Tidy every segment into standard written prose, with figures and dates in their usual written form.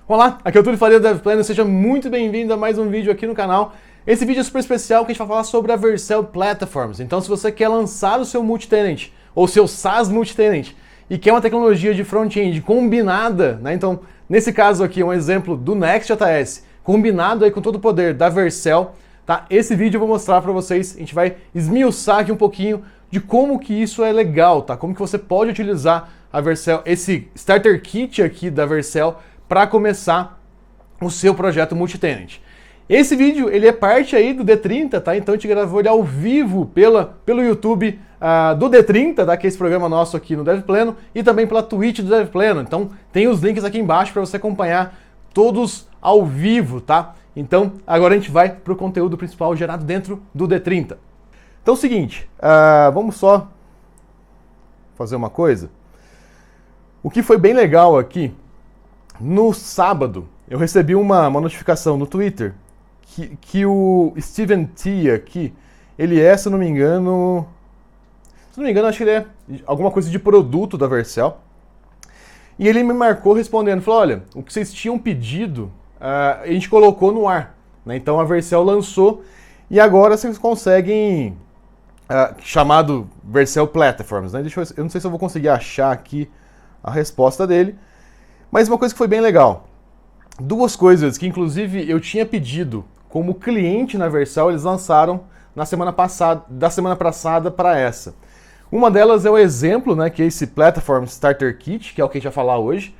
Olá, aqui é o Túlio Faria do DevPlano, seja muito bem-vindo a mais um vídeo aqui no canal. Esse vídeo é super especial que a gente vai falar sobre a Vercel Platforms. Então, se você quer lançar o seu multitenant ou seu SaaS multitenant e quer uma tecnologia de front-end combinada, né? Então, nesse caso aqui, um exemplo do Next.js, combinado aí com todo o poder da Vercel, tá? Esse vídeo eu vou mostrar para vocês, a gente vai esmiuçar aqui um pouquinho de como que isso é legal, tá? Como que você pode utilizar a Vercel, esse Starter Kit aqui da Vercel, para começar o seu projeto multitenant. Esse vídeo ele é parte aí do D30, tá? Então a gente gravou ele ao vivo pelo YouTube do D30, tá? Que é esse programa nosso aqui no DevPlano, e também pela Twitch do DevPlano. Então tem os links aqui embaixo para você acompanhar todos ao vivo, tá? Então agora a gente vai para o conteúdo principal gerado dentro do D30. Então é o seguinte, vamos só fazer uma coisa. O que foi bem legal aqui, no sábado, eu recebi uma notificação no Twitter que o Steven T aqui, ele é, se não me engano, acho que ele é alguma coisa de produto da Vercel. E ele me marcou respondendo, falou, olha, o que vocês tinham pedido, a gente colocou no ar, né? Então a Vercel lançou e agora vocês conseguem, chamado Vercel Platforms, né? Eu não sei se eu vou conseguir achar aqui a resposta dele, mas uma coisa que foi bem legal. Duas coisas que, inclusive, eu tinha pedido como cliente na Vercel, eles lançaram da semana passada para essa. Uma delas é o exemplo, né, que é esse Platform Starter Kit, que é o que a gente vai falar hoje.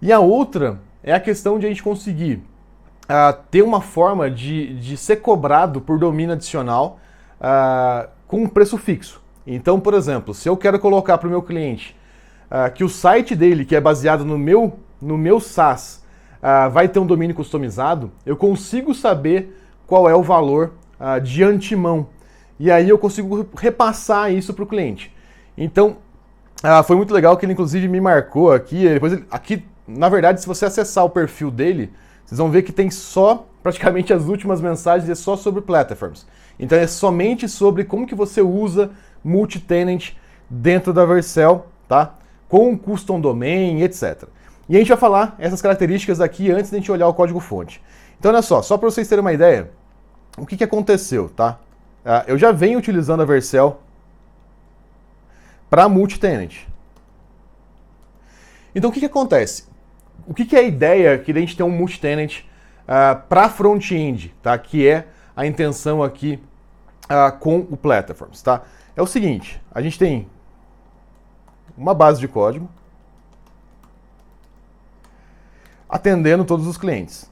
E a outra é a questão de a gente conseguir ter uma forma de ser cobrado por domínio adicional com um preço fixo. Então, por exemplo, se eu quero colocar para o meu cliente que o site dele, que é baseado no meu SaaS, vai ter um domínio customizado, eu consigo saber qual é o valor de antemão. E aí eu consigo repassar isso para o cliente. Então, foi muito legal que ele inclusive me marcou aqui. Aqui, na verdade, se você acessar o perfil dele, vocês vão ver que tem só, praticamente as últimas mensagens, é só sobre platforms. Então é somente sobre como que você usa multitenant dentro da Vercel, tá? Com custom domain, etc. E a gente vai falar essas características aqui antes de a gente olhar o código-fonte. Então, olha só para vocês terem uma ideia, o que aconteceu, tá? Eu já venho utilizando a Vercel para multitenant. Então, o que acontece? O que é a ideia que a gente tem um multitenant para front-end, tá? Que é a intenção aqui com o Platforms, tá? É o seguinte, a gente tem uma base de código atendendo todos os clientes.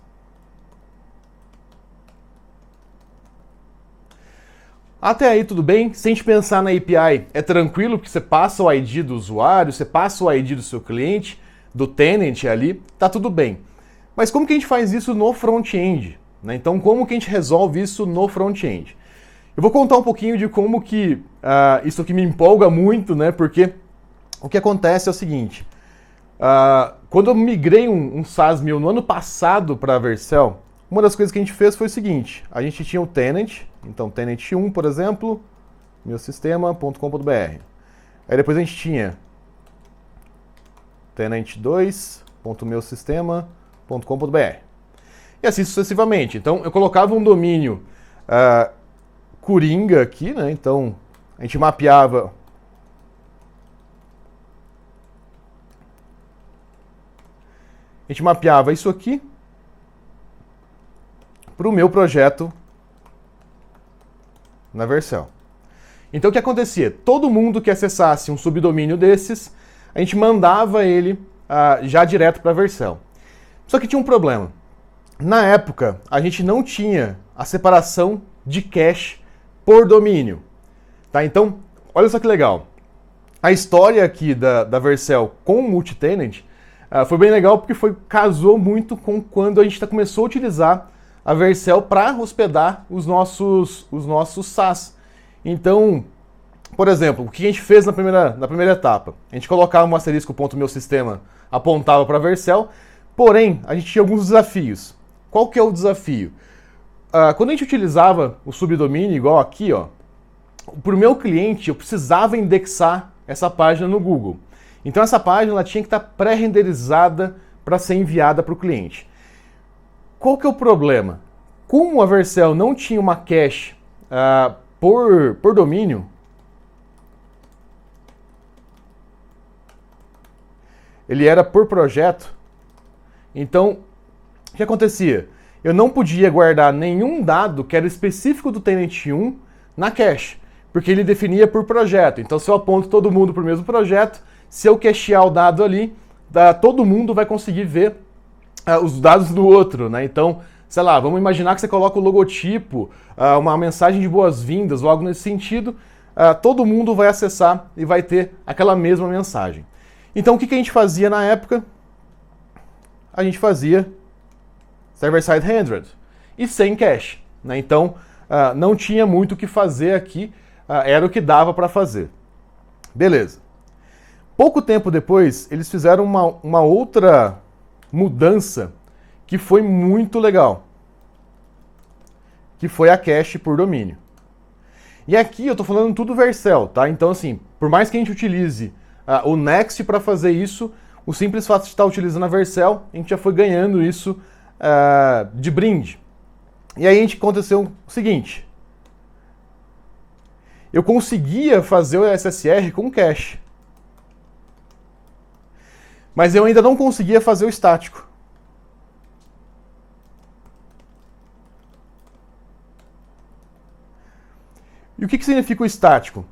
Até aí tudo bem? Se a gente pensar na API, é tranquilo porque você passa o ID do usuário, você passa o ID do seu cliente, do tenant ali, tá tudo bem. Mas como que a gente faz isso no front-end, né? Então como que a gente resolve isso no front-end? Eu vou contar um pouquinho de como que isso aqui me empolga muito, né? Porque o que acontece é o seguinte, quando eu migrei um SaaS meu no ano passado para a Vercel, uma das coisas que a gente fez foi o seguinte, a gente tinha o tenant, então tenant 1, por exemplo, meusistema.com.br. Aí depois a gente tinha tenant 2.meusistema.com.br. E assim sucessivamente. Então eu colocava um domínio coringa aqui, né? Então a gente mapeava isso aqui para o meu projeto na Vercel. Então o que acontecia? Todo mundo que acessasse um subdomínio desses, a gente mandava ele já direto para a Vercel. Só que tinha um problema. Na época, a gente não tinha a separação de cache por domínio. Tá? Então, olha só que legal. A história aqui da Vercel com o multitenant foi bem legal porque casou muito com quando a gente começou a utilizar a Vercel para hospedar os nossos SaaS. Então, por exemplo, o que a gente fez na primeira etapa? A gente colocava um asterisco .meusistema apontava para a Vercel, porém, a gente tinha alguns desafios. Qual que é o desafio? Quando a gente utilizava o subdomínio, igual aqui, ó, para o meu cliente, eu precisava indexar essa página no Google. Então essa página ela tinha que estar pré-renderizada para ser enviada para o cliente. Qual que é o problema? Como a Vercel não tinha uma cache por domínio, ele era por projeto, então o que acontecia? Eu não podia guardar nenhum dado que era específico do Tenant 1 na cache, porque ele definia por projeto. Então, se eu aponto todo mundo para o mesmo projeto, se eu cachear o dado ali, todo mundo vai conseguir ver os dados do outro, né? Então, sei lá, vamos imaginar que você coloca o logotipo, uma mensagem de boas-vindas ou algo nesse sentido, todo mundo vai acessar e vai ter aquela mesma mensagem. Então, o que a gente fazia na época? A gente fazia server-side handled e sem cache, né? Então, não tinha muito o que fazer aqui, era o que dava para fazer. Beleza. Pouco tempo depois, eles fizeram uma outra mudança que foi muito legal, que foi a cache por domínio. E aqui eu estou falando tudo Vercel, tá? Então, assim, por mais que a gente utilize o Next para fazer isso, o simples fato de estar utilizando a Vercel, a gente já foi ganhando isso de brinde. E aí aconteceu o seguinte: eu conseguia fazer o SSR com cache, mas eu ainda não conseguia fazer o estático. E o que significa o estático?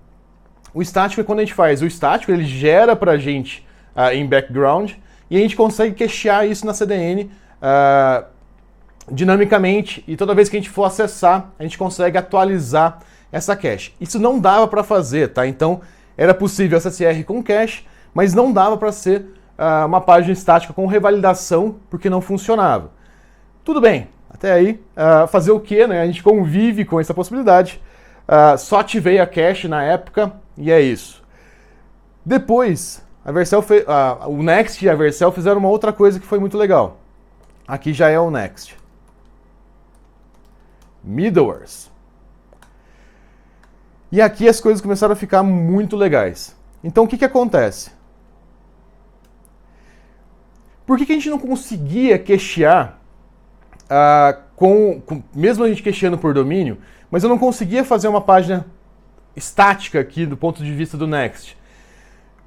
O estático é quando a gente faz o estático, ele gera para a gente em background, e a gente consegue cachear isso na CDN dinamicamente, e toda vez que a gente for acessar, a gente consegue atualizar essa cache. Isso não dava para fazer, tá? Então, era possível SSR com cache, mas não dava para ser uma página estática com revalidação, porque não funcionava. Tudo bem, até aí, fazer o quê, né? A gente convive com essa possibilidade. Só ativei a cache na época, e é isso. Depois, o Next e a Vercel fizeram uma outra coisa que foi muito legal. Aqui já é o Next. Middlewares. E aqui as coisas começaram a ficar muito legais. Então o que acontece? Por que a gente não conseguia cachear, mesmo a gente cacheando por domínio, mas eu não conseguia fazer uma página estática aqui do ponto de vista do Next?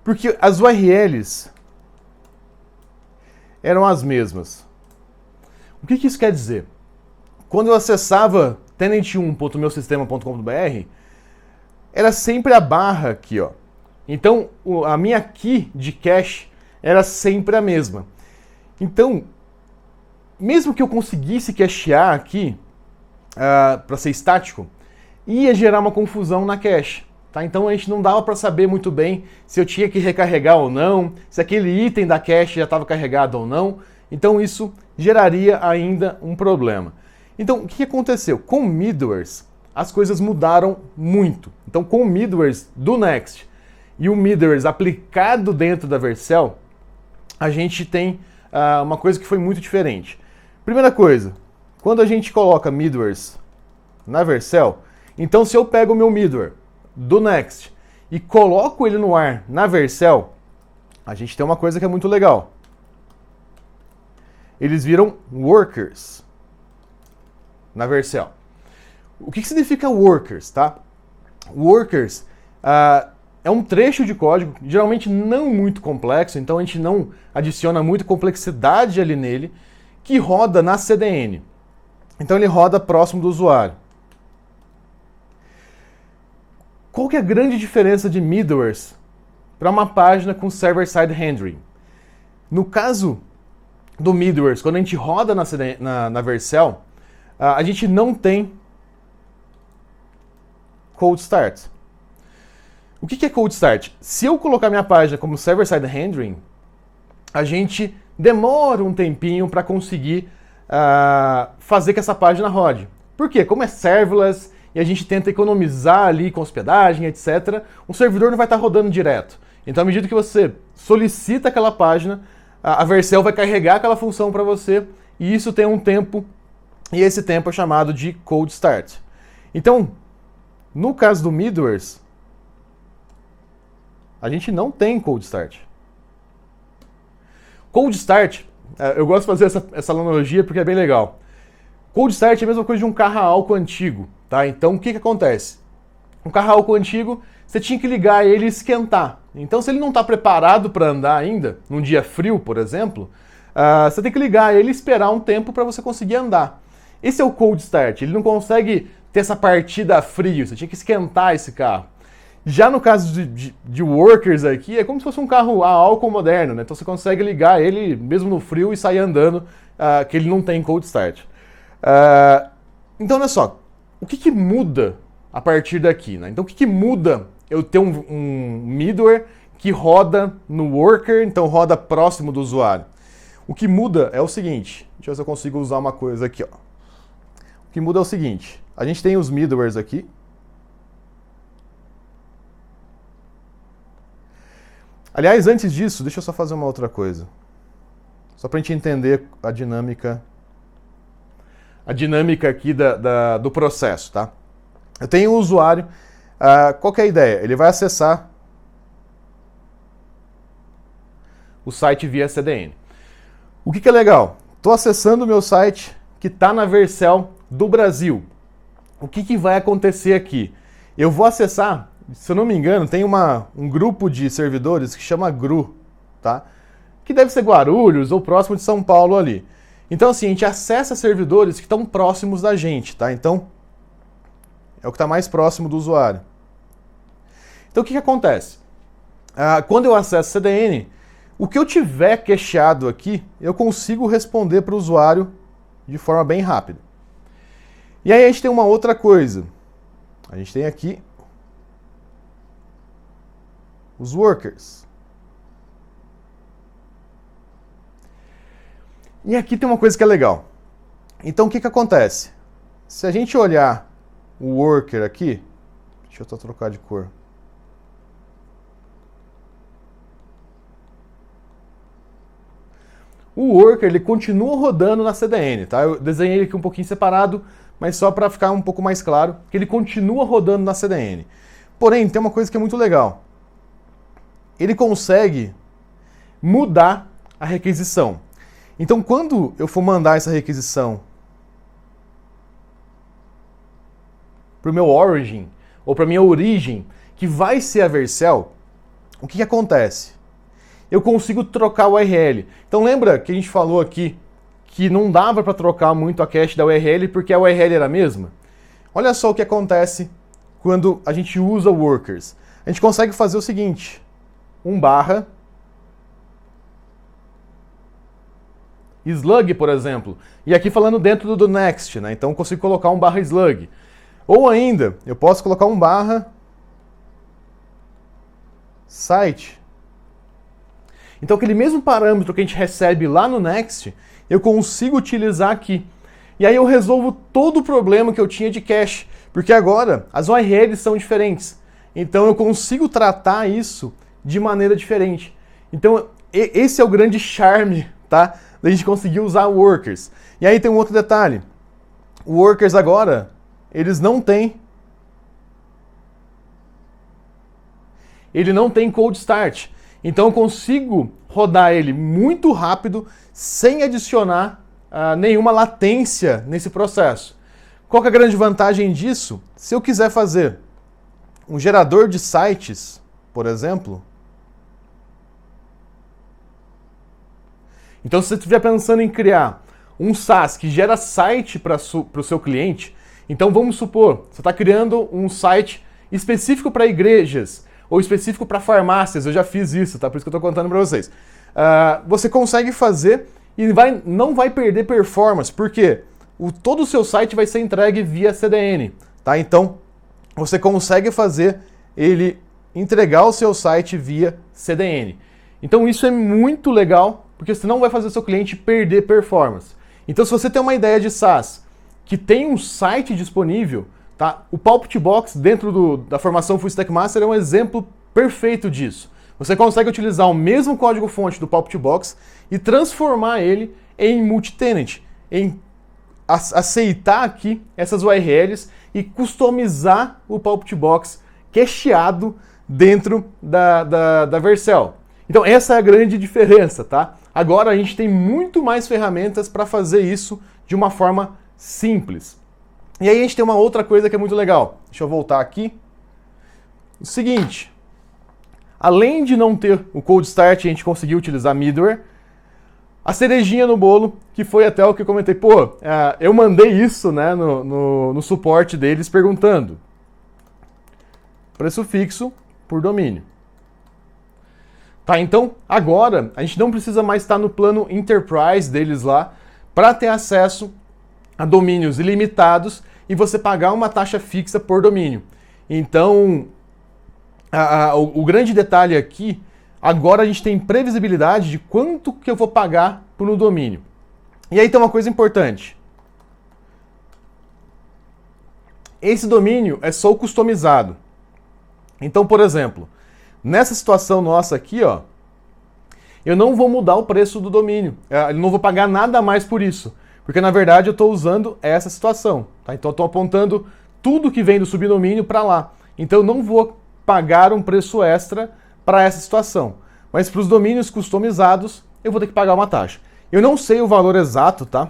Porque as URLs eram as mesmas. O que isso quer dizer? Quando eu acessava tenant1.meusistema.com.br, era sempre a barra aqui, ó. Então, a minha key de cache era sempre a mesma. Então, mesmo que eu conseguisse cachear aqui, para ser estático, ia gerar uma confusão na cache. Tá? Então a gente não dava para saber muito bem se eu tinha que recarregar ou não, se aquele item da cache já estava carregado ou não. Então isso geraria ainda um problema. Então o que aconteceu? Com o Middlewares, as coisas mudaram muito. Então com o Middlewares do Next e o Middlewares aplicado dentro da Vercel, a gente tem uma coisa que foi muito diferente. Primeira coisa, quando a gente coloca Middlewares na Vercel, então se eu pego o meu middleware do Next e coloco ele no ar na Vercel, a gente tem uma coisa que é muito legal. Eles viram workers na Vercel. O que significa workers, tá? Workers é um trecho de código, geralmente não muito complexo, então a gente não adiciona muita complexidade ali nele, que roda na CDN. Então ele roda próximo do usuário. Qual que é a grande diferença de middlewares para uma página com server-side rendering? No caso do middlewares, quando a gente roda na Vercel, a gente não tem cold start. O que é cold start? Se eu colocar minha página como server-side rendering, a gente demora um tempinho para conseguir fazer que essa página rode. Por quê? Como é serverless e a gente tenta economizar ali com hospedagem, etc., o servidor não vai estar rodando direto. Então, à medida que você solicita aquela página, a Vercel vai carregar aquela função para você, e isso tem um tempo, e esse tempo é chamado de cold start. Então, no caso do middlewares, a gente não tem cold start. Cold start Eu gosto de fazer essa analogia porque é bem legal. Cold Start é a mesma coisa de um carro a álcool antigo, tá? Então o que acontece? Um carro a álcool antigo, você tinha que ligar ele e esquentar. Então se ele não está preparado para andar ainda, num dia frio, por exemplo, você tem que ligar ele e esperar um tempo para você conseguir andar. Esse é o Cold Start, ele não consegue ter essa partida a frio, você tinha que esquentar esse carro. Já no caso de Workers aqui, é como se fosse um carro a álcool moderno, né? Então você consegue ligar ele mesmo no frio e sair andando, que ele não tem Cold Start. Então olha só, o que muda a partir daqui, né? Então o que muda eu ter um middleware que roda no Worker, então roda próximo do usuário? O que muda é o seguinte, deixa eu ver se eu consigo usar uma coisa aqui, ó. O que muda é o seguinte, a gente tem os middlewares aqui. Aliás, antes disso, deixa eu só fazer uma outra coisa. Só para a gente entender a dinâmica aqui do processo, tá? Eu tenho um usuário, qual que é a ideia? Ele vai acessar o site via CDN. O que é legal? Estou acessando o meu site que está na Vercel do Brasil. O que vai acontecer aqui? Eu vou acessar, se eu não me engano, tem um grupo de servidores que chama GRU, tá? Que deve ser Guarulhos ou próximo de São Paulo ali. Então assim, a gente acessa servidores que estão próximos da gente, tá? Então, é o que está mais próximo do usuário. Então o que acontece? Quando eu acesso CDN, o que eu tiver cacheado aqui, eu consigo responder para o usuário de forma bem rápida. E aí a gente tem uma outra coisa. A gente tem aqui os workers. E aqui tem uma coisa que é legal. Então o que acontece? Se a gente olhar o worker aqui, deixa eu só trocar de cor. O worker ele continua rodando na CDN, tá? Eu desenhei ele aqui um pouquinho separado, mas só para ficar um pouco mais claro, que ele continua rodando na CDN. Porém, tem uma coisa que é muito legal. Ele consegue mudar a requisição. Então, quando eu for mandar essa requisição para o meu origin, ou para a minha origem, que vai ser a Vercel, o que acontece? Eu consigo trocar o URL. Então lembra que a gente falou aqui que não dava para trocar muito a cache da URL porque a URL era a mesma? Olha só o que acontece quando a gente usa workers. A gente consegue fazer o seguinte, /slug, por exemplo. E aqui falando dentro do next, né? Então eu consigo colocar um /slug. Ou ainda, eu posso colocar um /site. Então aquele mesmo parâmetro que a gente recebe lá no next, eu consigo utilizar aqui. E aí eu resolvo todo o problema que eu tinha de cache, porque agora as URLs são diferentes. Então eu consigo tratar isso de maneira diferente. Então esse é o grande charme, tá? Da gente conseguir usar workers. E aí tem um outro detalhe. Workers agora, eles não têm cold start. Então eu consigo rodar ele muito rápido, sem adicionar nenhuma latência nesse processo. Qual que é a grande vantagem disso? Se eu quiser fazer um gerador de sites, por exemplo, então se você estiver pensando em criar um SaaS que gera site para o seu cliente, então vamos supor, você está criando um site específico para igrejas, ou específico para farmácias, eu já fiz isso, tá? Por isso que eu estou contando para vocês. Você consegue fazer e não vai perder performance, porque todo o seu site vai ser entregue via CDN, tá? Então, você consegue fazer ele entregar o seu site via CDN. Então, isso é muito legal, porque você não vai fazer o seu cliente perder performance. Então, se você tem uma ideia de SaaS que tem um site disponível, tá? O Pulpit-Box dentro da formação Full Stack Master é um exemplo perfeito disso. Você consegue utilizar o mesmo código-fonte do Pulpit-Box e transformar ele em multi-tenant, em aceitar aqui essas URLs e customizar o Pulpit-Box cacheado dentro da Vercel. Então essa é a grande diferença, tá? agora a gente tem muito mais ferramentas para fazer isso de uma forma simples. E aí a gente tem uma outra coisa que é muito legal. Deixa eu voltar aqui. O seguinte, além de não ter o cold start, a gente conseguiu utilizar middleware. A cerejinha no bolo, que foi até o que eu comentei, pô, eu mandei isso, né, no suporte deles perguntando preço fixo por domínio. Tá, então agora a gente não precisa mais estar no plano Enterprise deles lá para ter acesso a domínios ilimitados e você pagar uma taxa fixa por domínio. Então, o grande detalhe aqui, agora a gente tem previsibilidade de quanto que eu vou pagar por um domínio. E aí tem uma coisa importante. Esse domínio é só o customizado. Então, por exemplo, nessa situação nossa aqui, ó, eu não vou mudar o preço do domínio. Eu não vou pagar nada mais por isso. Porque, na verdade, eu estou usando essa situação. Tá? Então, eu estou apontando tudo que vem do subdomínio para lá. Então, eu não vou pagar um preço extra para essa situação. Mas para os domínios customizados, eu vou ter que pagar uma taxa. Eu não sei o valor exato, tá?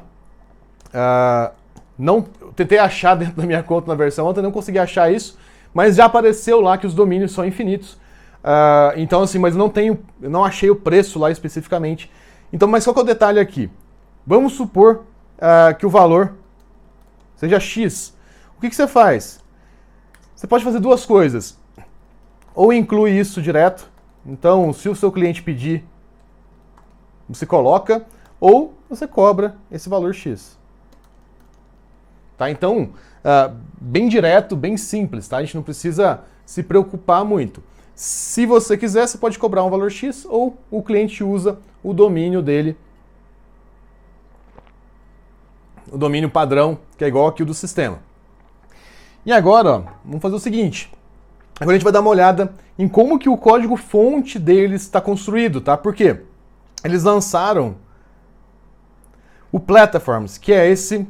Eu tentei achar dentro da minha conta na versão ontem, não consegui achar isso, mas já apareceu lá que os domínios são infinitos. Então, assim, mas eu não achei o preço lá especificamente. Então, mas qual que é o detalhe aqui? Vamos supor que o valor seja X. O que você faz? Você pode fazer duas coisas. Ou inclui isso direto. Então, se o seu cliente pedir, você coloca, ou você cobra esse valor X. Tá? Então, bem direto, bem simples, tá? A gente não precisa se preocupar muito. Se você quiser, você pode cobrar um valor X, ou o cliente usa o domínio dele, o domínio padrão, que é igual aqui o do sistema. E agora, ó, vamos fazer o seguinte. Agora a gente vai dar uma olhada em como que o código-fonte deles está construído, tá? Por quê? Eles lançaram o Platforms, que é esse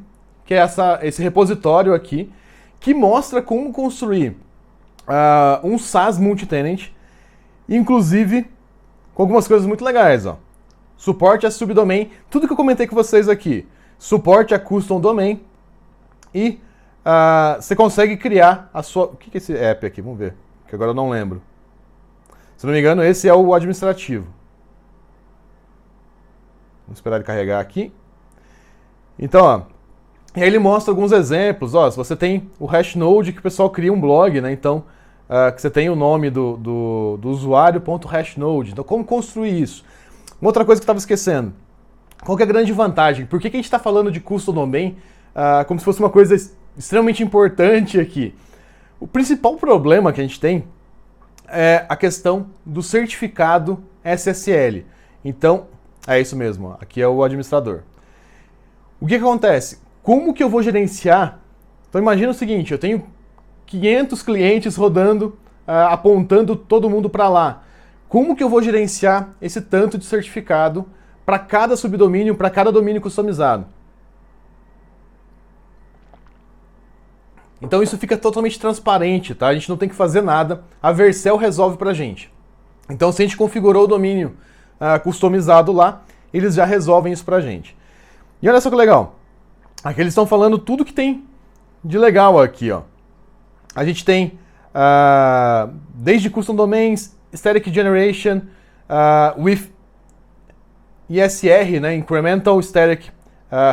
repositório aqui, que mostra como construir um SaaS multitenant, inclusive com algumas coisas muito legais, ó. Suporte a subdomain, tudo que eu comentei com vocês aqui. Suporte a custom domain e você consegue criar a sua... O que é esse app aqui? Vamos ver, que agora eu não lembro. Se não me engano, esse é o administrativo. Vamos esperar ele carregar aqui. Então, ó, e aí ele mostra alguns exemplos. Ó, se você tem o Hashnode, que o pessoal cria um blog, né? Então, que você tem o nome do usuário.hashnode. Então, como construir isso? Uma outra coisa que eu estava esquecendo. Qual que é a grande vantagem? Por que a gente está falando de custom domain como se fosse uma coisa extremamente importante aqui? O principal problema que a gente tem é a questão do certificado SSL. Então, é isso mesmo. Ó, aqui é o administrador. O que acontece? Como que eu vou gerenciar? Então imagina o seguinte, eu tenho 500 clientes rodando, apontando todo mundo para lá. Como que eu vou gerenciar esse tanto de certificado para cada subdomínio, para cada domínio customizado? Então isso fica totalmente transparente, tá? A gente não tem que fazer nada, a Vercel resolve pra gente. Então se a gente configurou o domínio customizado lá, eles já resolvem isso pra gente. E olha só que legal. Aqui eles estão falando tudo que tem de legal aqui, ó. A gente tem desde custom domains, static generation, with ISR, né, incremental static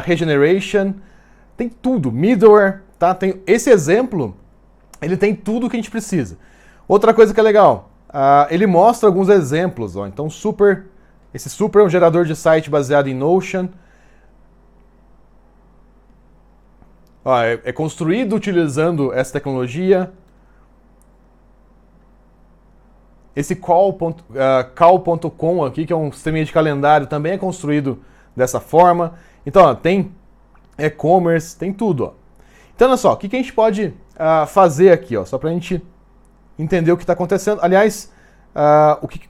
regeneration, tem tudo, middleware, tá? Tem esse exemplo, ele tem tudo o que a gente precisa. Outra coisa que é legal, ele mostra alguns exemplos, ó. Então esse Super é um gerador de site baseado em Notion. Ó, é construído utilizando essa tecnologia. Esse call.com aqui, que é um sistema de calendário, também é construído dessa forma. Então, ó, tem e-commerce, tem tudo. Ó. Então, olha só, o que a gente pode fazer aqui, ó, só para a gente entender o que está acontecendo. Aliás,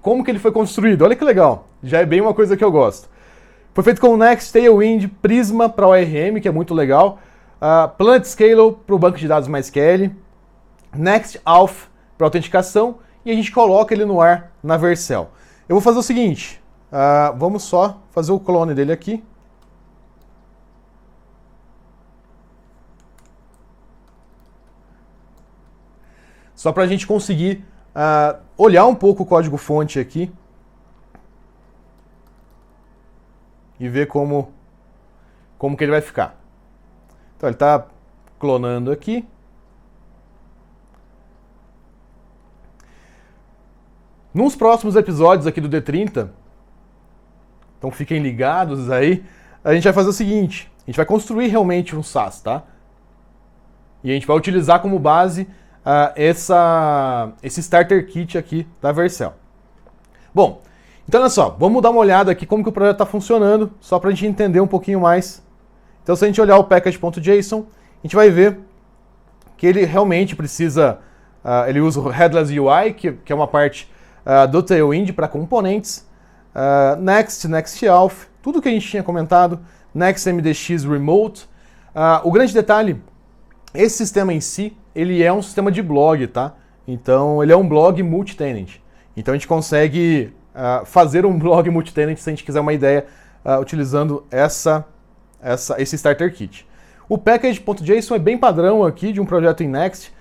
como que ele foi construído? Olha que legal, já é bem uma coisa que eu gosto. Foi feito com Next, Tailwind, Prisma para ORM, que é muito legal. PlanetScale para o banco de dados MySQL. NextAuth para autenticação. E a gente coloca ele no ar na Vercel. Eu vou fazer o seguinte, vamos só fazer o clone dele aqui. Só para a gente conseguir olhar um pouco o código-fonte aqui e ver como que ele vai ficar. Então ele está clonando aqui. Nos próximos episódios aqui do D30, então fiquem ligados aí, a gente vai fazer o seguinte, a gente vai construir realmente um SaaS, tá? E a gente vai utilizar como base esse Starter Kit aqui da Vercel. Bom, então olha só, vamos dar uma olhada aqui como que o projeto está funcionando, só para a gente entender um pouquinho mais. Então se a gente olhar o package.json, a gente vai ver que ele realmente precisa, ele usa o Headless UI, que é uma parte do Tailwind para componentes, Next, Next-Auth, tudo que a gente tinha comentado, Next MDX Remote. O grande detalhe, esse sistema em si, ele é um sistema de blog, tá? Então ele é um blog multi-tenant. Então a gente consegue fazer um blog multi-tenant, se a gente quiser uma ideia, utilizando esse Starter Kit. O package.json é bem padrão aqui de um projeto em Next.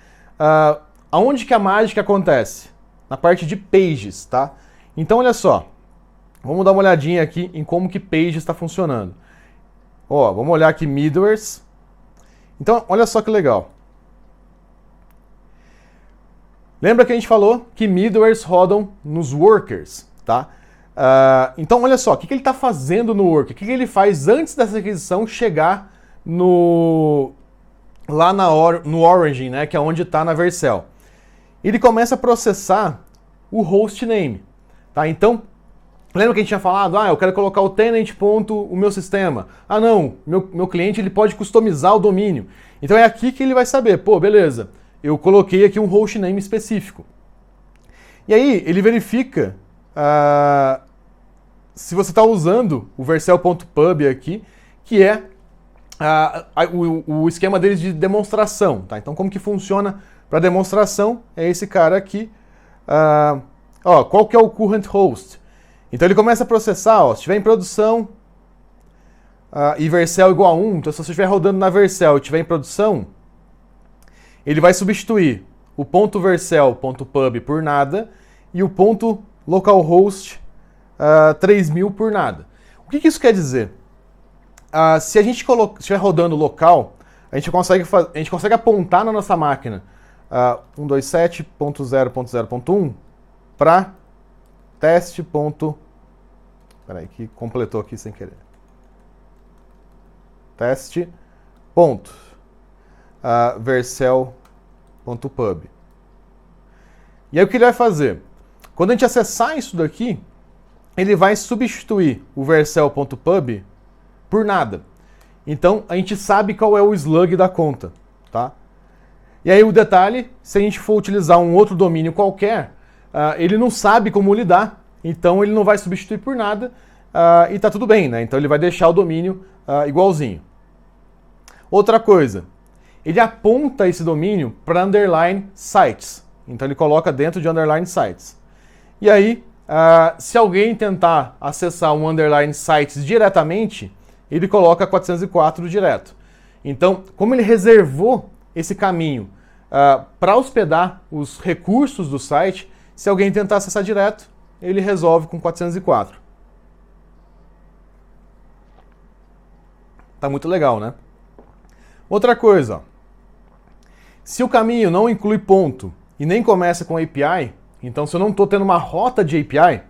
Aonde que a mágica acontece? Na parte de pages, tá? Então, olha só. Vamos dar uma olhadinha aqui em como que pages está funcionando. Ó, vamos olhar aqui middlewares. Então, olha só que legal. Lembra que a gente falou que middlewares rodam nos workers, tá? Então, olha só, o que ele está fazendo no worker? O que ele faz antes dessa requisição chegar lá no Origin, né? Que é onde está na Vercel. Ele começa a processar o hostname, tá? Então, lembra que a gente tinha falado, eu quero colocar o tenant ponto o meu sistema. Não, meu cliente ele pode customizar o domínio. Então é aqui que ele vai saber, pô, beleza, eu coloquei aqui um hostname específico. E aí ele verifica se você está usando o vercel.pub aqui, que é o esquema deles de demonstração, tá? Então como que funciona para demonstração? É esse cara aqui. Qual que é o current host? Então ele começa a processar, se estiver em produção e Vercel igual a 1, então se você estiver rodando na Vercel e estiver em produção, ele vai substituir o .vercel.pub por nada e o .localhost 3000 por nada. O que isso quer dizer? Se a gente estiver rodando local, a gente consegue apontar na nossa máquina 127.0.0.1 para teste. Peraí, que completou aqui sem querer. Teste. Vercel.pub. E aí o que ele vai fazer? Quando a gente acessar isso daqui, ele vai substituir o vercel.pub por nada. Então a gente sabe qual é o slug da conta, tá? E aí o detalhe, se a gente for utilizar um outro domínio qualquer, ele não sabe como lidar, então ele não vai substituir por nada e tá tudo bem, né? Então ele vai deixar o domínio igualzinho. Outra coisa, ele aponta esse domínio para underline sites. Então ele coloca dentro de underline sites. E aí, se alguém tentar acessar um underline sites diretamente, ele coloca 404 direto. Então, como ele reservou esse caminho para hospedar os recursos do site, se alguém tentar acessar direto, ele resolve com 404. Tá muito legal, né? Outra coisa, ó. Se o caminho não inclui ponto e nem começa com API, então se eu não estou tendo uma rota de API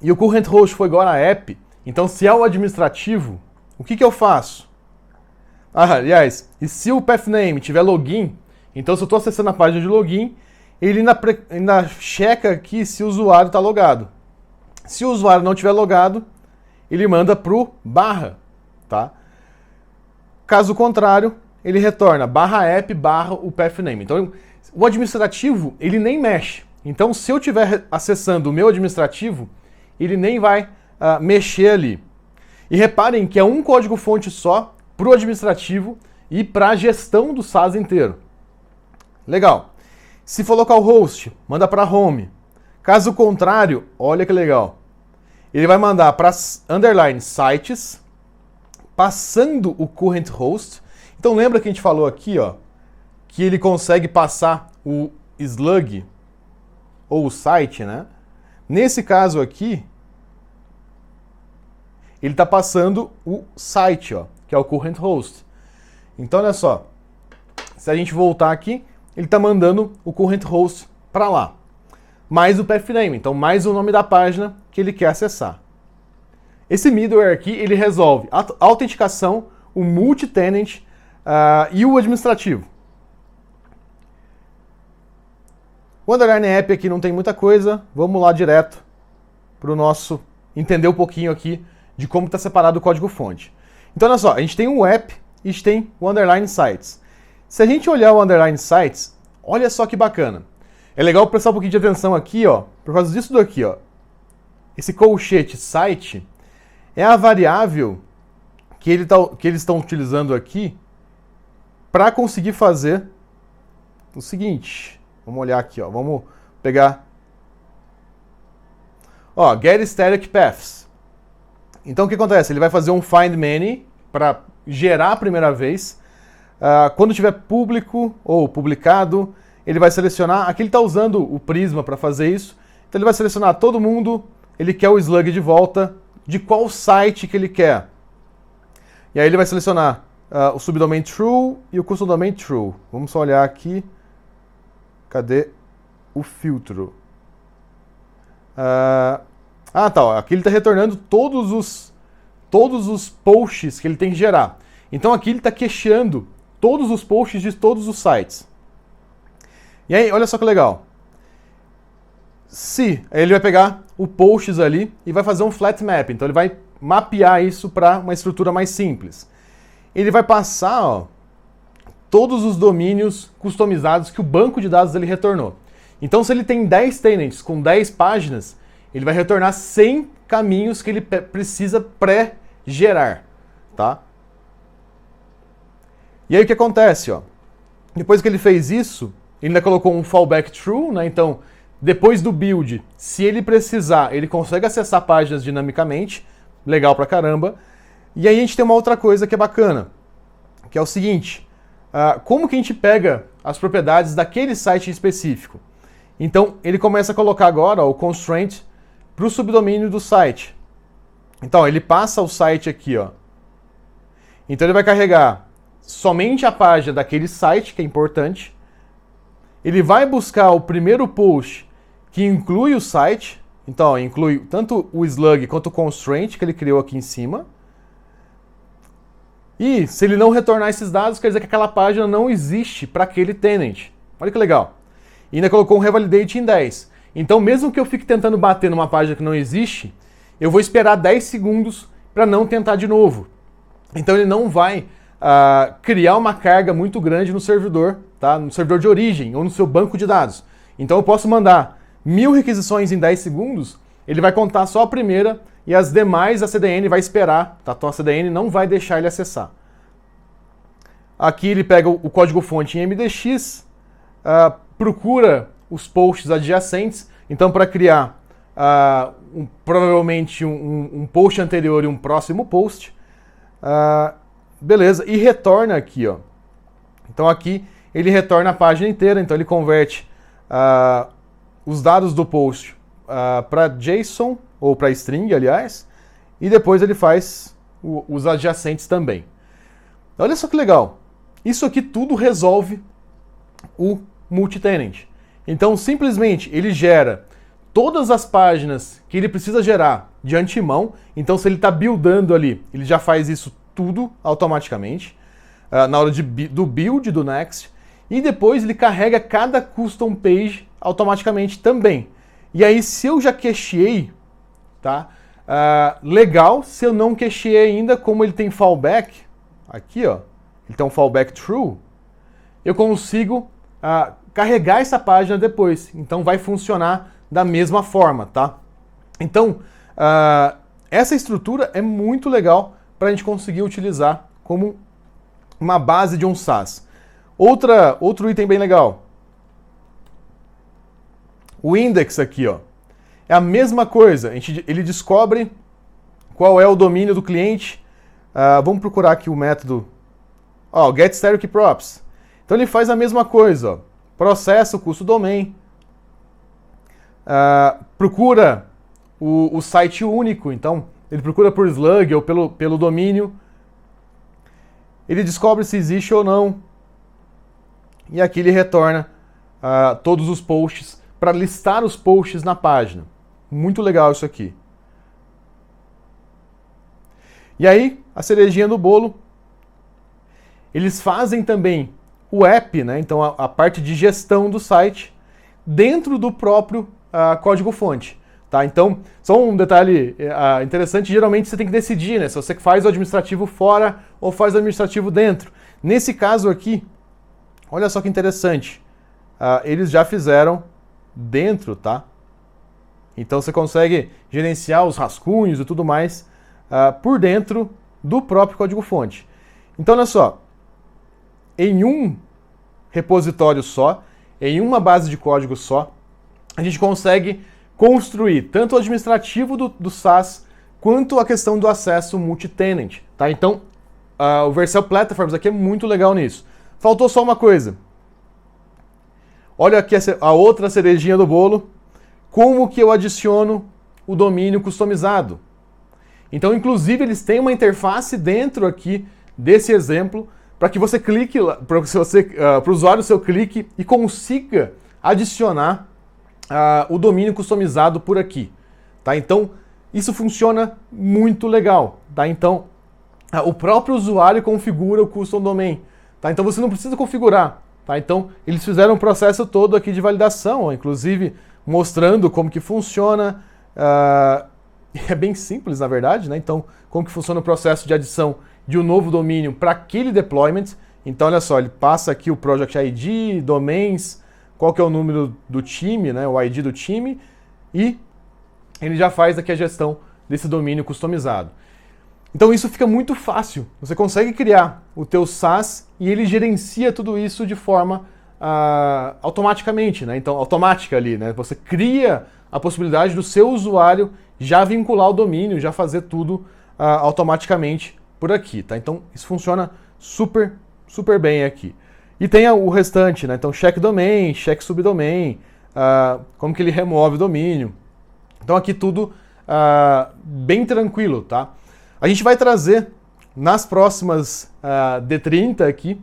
e o current host foi igual a app, então se é o administrativo, o que eu faço? Aliás, e se o pathname tiver login, então se eu estou acessando a página de login, ele ainda checa aqui se o usuário está logado. Se o usuário não estiver logado, ele manda para o /, tá? Caso contrário, ele retorna /app o pathname. Então, o administrativo, ele nem mexe. Então, se eu estiver acessando o meu administrativo, ele nem vai mexer ali. E reparem que é um código-fonte só para o administrativo e para a gestão do SaaS inteiro. Legal. Se for localhost, manda para home. Caso contrário, olha que legal. ele vai mandar para underline sites, passando o current host. Então lembra que a gente falou aqui, ó, que ele consegue passar o slug, ou o site, né? Nesse caso aqui, ele está passando o site, ó, que é o current host. Então olha só, se a gente voltar aqui, ele está mandando o current host para lá, mais o pathname, então mais o nome da página que ele quer acessar. Esse middleware aqui, ele resolve a autenticação, o multi-tenant e o administrativo. O underline app aqui não tem muita coisa, vamos lá direto para o nosso, entender um pouquinho aqui de como está separado o código-fonte. Então olha só, a gente tem um app e a gente tem o underline sites. Se a gente olhar o underline sites, olha só que bacana. É legal prestar um pouquinho de atenção aqui, ó, por causa disso daqui, ó. Esse colchete site é a variável que eles estão utilizando aqui para conseguir fazer o seguinte. Vamos olhar aqui, ó. Vamos pegar, ó, get static paths. Então o que acontece? Ele vai fazer um find many para gerar a primeira vez. Quando tiver público ou publicado, ele vai selecionar. Aqui ele está usando o Prisma para fazer isso. Então ele vai selecionar todo mundo. Ele quer o slug de volta. De qual site que ele quer. E aí ele vai selecionar o subdomain true e o custom domain true. Vamos só olhar aqui. Cadê o filtro? Tá. Ó, aqui ele está retornando todos os posts que ele tem que gerar. Então aqui ele está cacheando todos os posts de todos os sites. E aí, olha só que legal. Ele vai pegar o posts ali e vai fazer um flat map. Então ele vai mapear isso para uma estrutura mais simples. Ele vai passar, ó, todos os domínios customizados que o banco de dados ele retornou. Então se ele tem 10 tenants com 10 páginas, ele vai retornar 100 caminhos que ele precisa pré-gerar, tá? E aí o que acontece, ó? Depois que ele fez isso, ele ainda colocou um fallback true, né? Então, depois do build, se ele precisar, ele consegue acessar páginas dinamicamente, legal pra caramba. E aí a gente tem uma outra coisa que é bacana, que é o seguinte, como que a gente pega as propriedades daquele site em específico? Então, ele começa a colocar agora, ó, o constraint para o subdomínio do site. Então, ele passa o site aqui, ó. Então ele vai carregar somente a página daquele site, que é importante. Ele vai buscar o primeiro post que inclui o site. Então, ó, inclui tanto o slug quanto o constraint que ele criou aqui em cima. E se ele não retornar esses dados, quer dizer que aquela página não existe para aquele tenant. Olha que legal. E ainda colocou um revalidate em 10. Então, mesmo que eu fique tentando bater numa página que não existe, eu vou esperar 10 segundos para não tentar de novo. Então, ele não vai criar uma carga muito grande no servidor, tá? No servidor de origem ou no seu banco de dados. Então, eu posso mandar 1000 requisições em 10 segundos, ele vai contar só a primeira e as demais a CDN vai esperar, tá? Então, a CDN não vai deixar ele acessar. Aqui ele pega o código-fonte em MDX, procura os posts adjacentes. Então, para criar provavelmente um post anterior e um próximo post, beleza, e retorna aqui, ó. Então aqui ele retorna a página inteira, então ele converte os dados do post para JSON, ou para string, aliás, e depois ele faz os adjacentes também. Olha só que legal. Isso aqui tudo resolve o multitenant. Então, simplesmente, ele gera todas as páginas que ele precisa gerar de antemão. Então, se ele está buildando ali, ele já faz isso tudo automaticamente, na hora do build do Next. E depois ele carrega cada custom page automaticamente também. E aí, se eu já cacheei, tá? Legal. Se eu não cacheei ainda, como ele tem fallback, aqui, ó, ele tem um fallback true, eu consigo carregar essa página depois. Então vai funcionar da mesma forma, tá? Então, essa estrutura é muito legal para a gente conseguir utilizar como uma base de um SaaS. Outro item bem legal. O index aqui, ó. é a mesma coisa. Ele descobre qual é o domínio do cliente. Vamos procurar aqui o método get stereo key props. Então ele faz a mesma coisa. Ó. Processa o custo domain. Procura o site único. Então ele procura por slug ou pelo domínio. Ele descobre se existe ou não. E aqui ele retorna todos os posts para listar os posts na página. Muito legal isso aqui. E aí, a cerejinha do bolo, eles fazem também o app, né? Então a parte de gestão do site dentro do próprio código-fonte. Tá? Então, só um detalhe interessante, geralmente você tem que decidir, né? Se você faz o administrativo fora ou faz o administrativo dentro. Nesse caso aqui, olha só que interessante, eles já fizeram dentro, tá? Então você consegue gerenciar os rascunhos e tudo mais por dentro do próprio código-fonte. Então, olha só, em um repositório só, em uma base de código só, a gente consegue construir tanto o administrativo do SaaS quanto a questão do acesso multi-tenant. Tá? Então, o Vercel Platforms aqui é muito legal nisso. Faltou só uma coisa. Olha aqui a outra cerejinha do bolo. Como que eu adiciono o domínio customizado? Então, inclusive, eles têm uma interface dentro aqui desse exemplo para que você clique, para o usuário seu clique e consiga adicionar o domínio customizado por aqui. Tá? Então, isso funciona muito legal. Tá? Então, o próprio usuário configura o custom domain. Tá? Então, você não precisa configurar. Tá? Então, eles fizeram um processo todo aqui de validação, inclusive mostrando como que funciona. É bem simples, na verdade, né? Então, como que funciona o processo de adição de um novo domínio para aquele deployment. Então, olha só, ele passa aqui o Project ID, domains, qual que é o número do time, né? O ID do time, e ele já faz aqui a gestão desse domínio customizado. Então, isso fica muito fácil. Você consegue criar o teu SaaS e ele gerencia tudo isso de forma automaticamente, né? Então, automática ali, né? Você cria a possibilidade do seu usuário já vincular o domínio, já fazer tudo automaticamente por aqui, tá? Então, isso funciona super, super bem aqui. E tem o restante, né? Então, check domain, check subdomain, como que ele remove o domínio. Então, aqui tudo bem tranquilo, tá? A gente vai trazer nas próximas D30 aqui,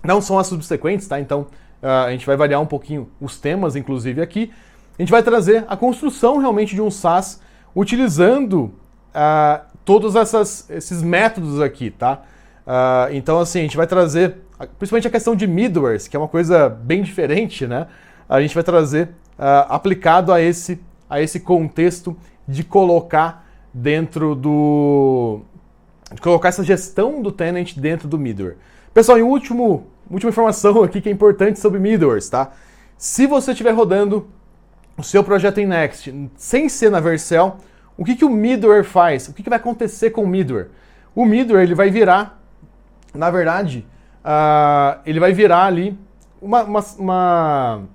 não são as subsequentes, tá? Então, a gente vai variar um pouquinho os temas, inclusive, aqui. A gente vai trazer a construção realmente de um SaaS utilizando todos esses métodos aqui, tá? Então, assim, a gente vai trazer, principalmente a questão de middlewares, que é uma coisa bem diferente, né? A gente vai trazer aplicado a esse contexto de colocar dentro de colocar essa gestão do tenant dentro do middleware. Pessoal, e última informação aqui que é importante sobre middlewares, tá? Se você estiver rodando o seu projeto em Next sem ser na Vercel, o que o middleware faz? O que vai acontecer com o middleware? O middleware ele vai virar, na verdade, ele vai virar ali uma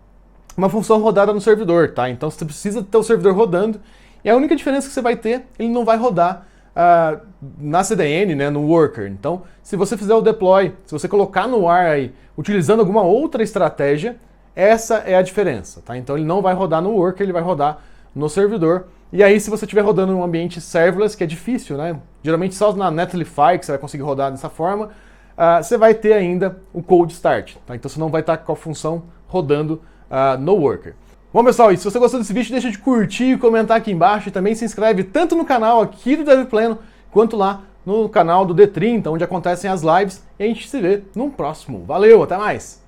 função rodada no servidor, tá? Então você precisa ter o servidor rodando e a única diferença que você vai ter, ele não vai rodar na CDN, né, no worker. Então, se você fizer o deploy, se você colocar no ar aí, utilizando alguma outra estratégia, essa é a diferença, tá? Então ele não vai rodar no worker, ele vai rodar no servidor. E aí, se você estiver rodando em um ambiente serverless, que é difícil, né? Geralmente só na Netlify que você vai conseguir rodar dessa forma, você vai ter ainda o cold start, tá? Então você não vai estar com a função rodando no worker. Bom, pessoal, e se você gostou desse vídeo, deixa de curtir e comentar aqui embaixo e também se inscreve tanto no canal aqui do DevPleno, quanto lá no canal do D30, onde acontecem as lives, e a gente se vê no próximo. Valeu, até mais!